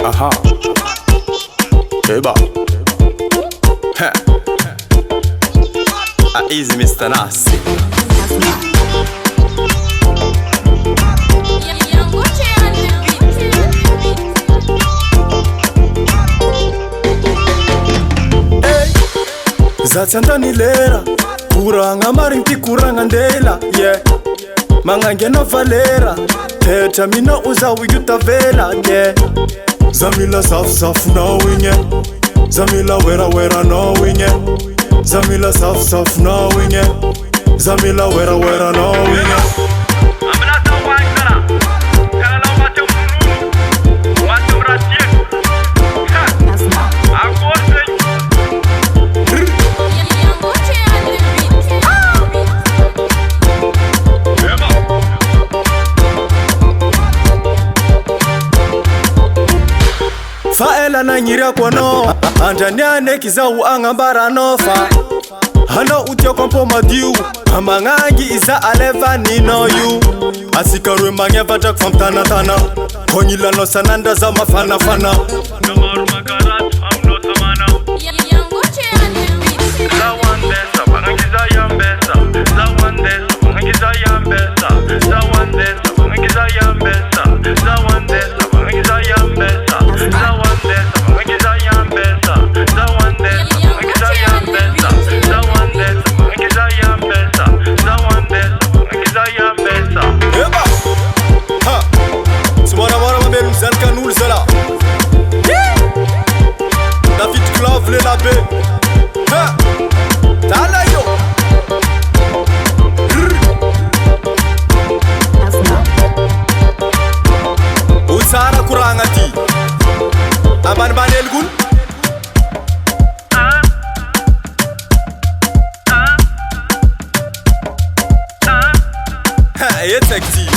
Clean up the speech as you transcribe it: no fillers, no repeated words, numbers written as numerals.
Aha. Eba. Ha. Easy Mr. Nasty. Zatsandanilera kuranga marinti kuranga ndela yeah mangangena valera thetha mina uzawuyutavela yeah zamila safu nawinye zamila wera nawinye zamila safu nawinye zamila wera nawinye faela na nyiria kono andanyane kizau angambara nofa hana utya kompo madiu amangangi isa aleva nino yu asikarwe mangeva tak famtana tana konyila no sananda za mafana fana namaru makarat amno samana zawandesa mangiza yambesa zawandesa mangiza yambesa zawandesa mangiza yambesa zawandesa mangiza yambesa David Clave le labé ha tala yo usara kurangati aban banelgun ha it's sexy